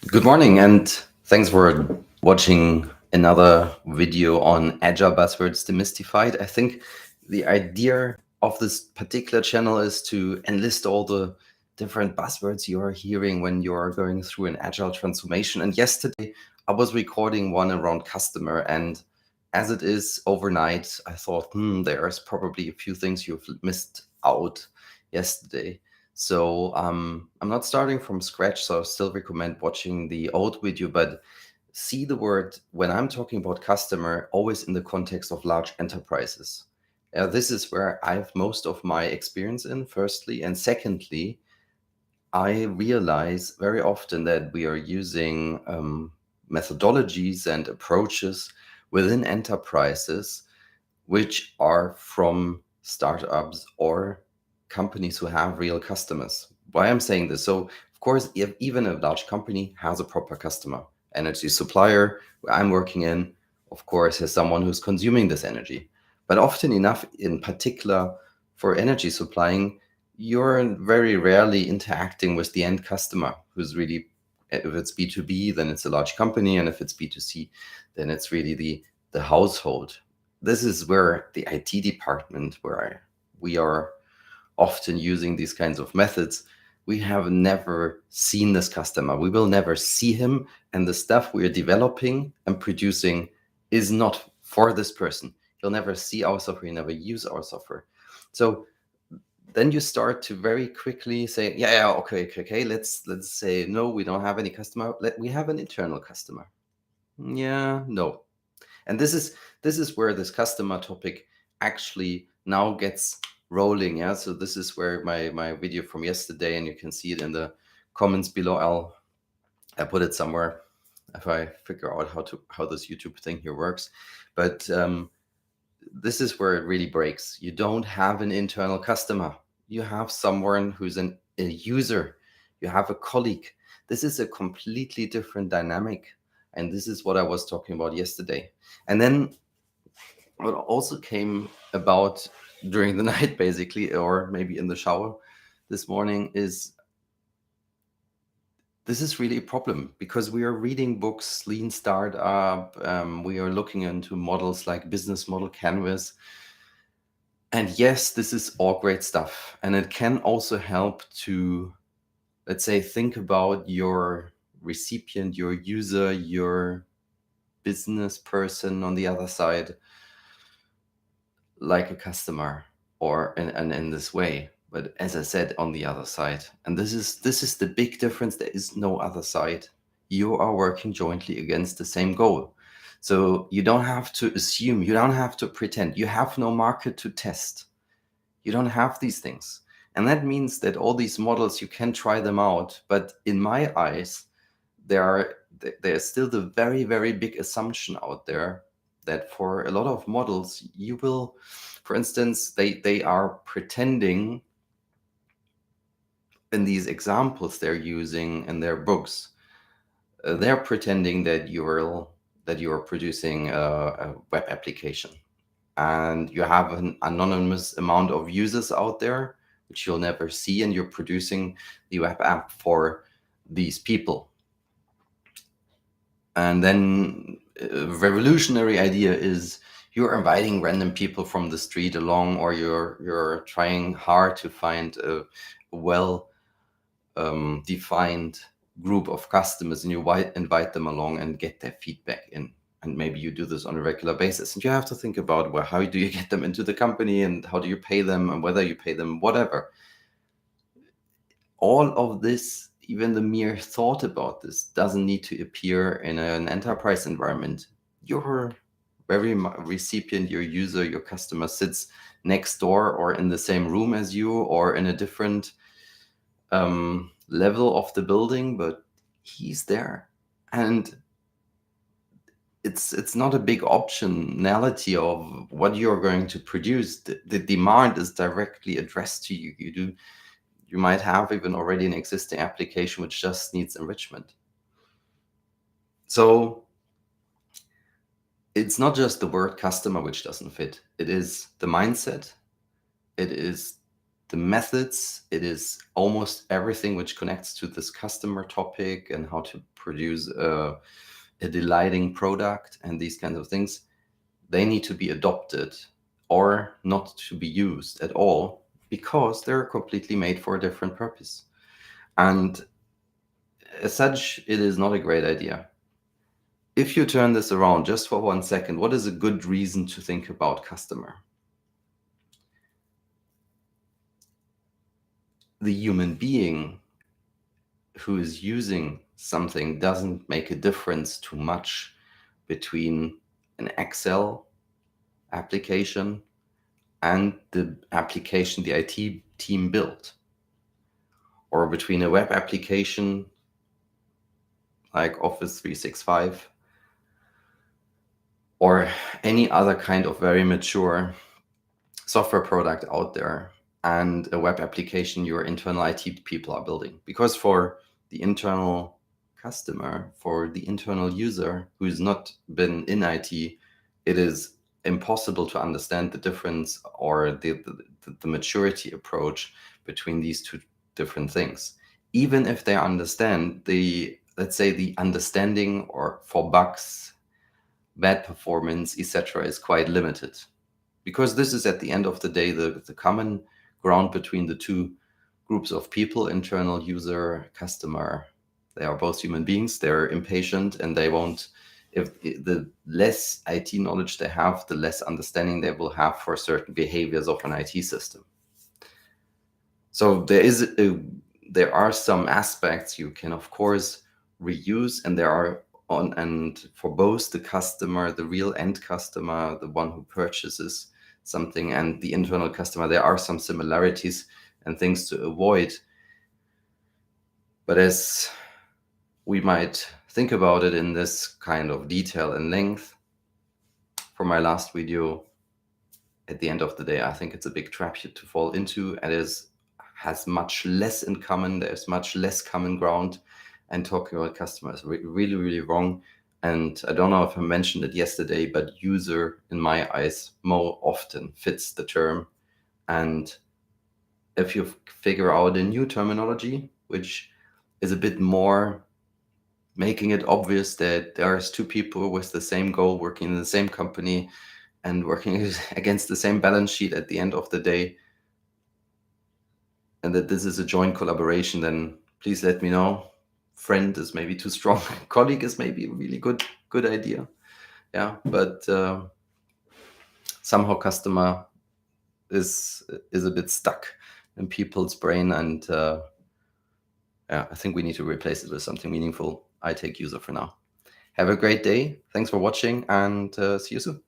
Good morning, and thanks for watching another video on Agile Buzzwords Demystified. I think the idea of this particular channel is to enlist all the different buzzwords you are hearing when you are going through an Agile transformation. And yesterday, I was recording one around customer, and as it is overnight, I thought, there's probably a few things you've missed out yesterday. So I'm not starting from scratch, so I still recommend watching the old video, but see the word when I'm talking about customer always in the context of large enterprises. This is where I have most of my experience in, firstly. And secondly, I realize very often that we are using methodologies and approaches within enterprises which are from startups or companies who have real customers. Why I'm saying this? So, of course, if even a large company has a proper customer, energy supplier where I'm working in, of course, has someone who's consuming this energy. But often enough, in particular for energy supplying, you're very rarely interacting with the end customer who's really, if it's B2B, then it's a large company. And if it's B2C, then it's really the household. This is where the IT department, we are often using these kinds of methods, we have never seen this customer. We will never see him. And the stuff we are developing and producing is not for this person. You'll never see our software, you never use our software. So then you start to very quickly say, yeah, okay. Let's say, no, we don't have any customer. We have an internal customer. Yeah, no. And this is where this customer topic actually now gets rolling. Yeah. So this is where my video from yesterday, and you can see it in the comments below. I put it somewhere if I figure out how this YouTube thing here works. But this is where it really breaks. You don't have an internal customer. You have someone who's a user. You have a colleague. This is a completely different dynamic. And this is what I was talking about yesterday. And then what also came about during the night, basically, or maybe in the shower this morning, is this is really a problem because we are reading books, Lean Startup. We are looking into models like Business Model Canvas. And yes, this is all great stuff. And it can also help to, let's say, think about your recipient, your user, your business person on the other side, like a customer, or in this way. But as I said, on the other side, and this is the big difference. There is no other side. You are working jointly against the same goal. So you don't have to assume, you don't have to pretend, you have no market to test. You don't have these things. And that means that all these models, you can try them out. But in my eyes, there's still the very, very big assumption out there that for a lot of models, you will, for instance, they are pretending in these examples they're using in their books, they're pretending that you're producing a web application and you have an anonymous amount of users out there, which you'll never see, and you're producing the web app for these people. And then a revolutionary idea is you're inviting random people from the street along, or you're trying hard to find a well defined group of customers, and you invite them along and get their feedback in. And maybe you do this on a regular basis, and you have to think about, well, how do you get them into the company, and how do you pay them, and whether you pay them, whatever. All of this, even the mere thought about this, doesn't need to appear in an enterprise environment. Your recipient, your user, your customer sits next door or in the same room as you, or in a different level of the building, but he's there. And it's not a big optionality of what you're going to produce. The demand is directly addressed to you. You might have even already an existing application which just needs enrichment. So it's not just the word customer which doesn't fit. It is the mindset. It is the methods, it is almost everything which connects to this customer topic and how to produce a delighting product and these kinds of things. They need to be adopted or not to be used at all, because they're completely made for a different purpose. And as such, it is not a great idea. If you turn this around just for 1 second, what is a good reason to think about customer? The human being who is using something doesn't make a difference too much between an Excel application and the application the IT team built, or between a web application like Office 365 or any other kind of very mature software product out there, and a web application your internal IT people are building. Because for the internal customer, for the internal user who's not been in IT, it is impossible to understand the difference or the maturity approach between these two different things. Even if they understand let's say the understanding or for bugs, bad performance, etc., is quite limited. Because this is at the end of the day the common ground between the two groups of people, internal user, customer. They are both human beings. They're impatient, and they won't, if the less IT knowledge they have, the less understanding they will have for certain behaviors of an IT system. So there are some aspects you can of course reuse, and and for both the customer, the real end customer, the one who purchases something, and the internal customer, there are some similarities and things to avoid. But as we might think about it in this kind of detail and length, for my last video, at the end of the day, I think it's a big trap here to fall into, and has much less in common. There's much less common ground, and talking about customers really, really wrong. And I don't know if I mentioned it yesterday, but user, in my eyes, more often fits the term. And if you figure out a new terminology, which is a bit more making it obvious that there's two people with the same goal, working in the same company and working against the same balance sheet at the end of the day, and that this is a joint collaboration, then please let me know. Friend is maybe too strong. Colleague is maybe a really good idea. Yeah, but somehow customer is a bit stuck in people's brain, and yeah, I think we need to replace it with something meaningful. I take user for now. Have a great day. Thanks for watching, and see you soon.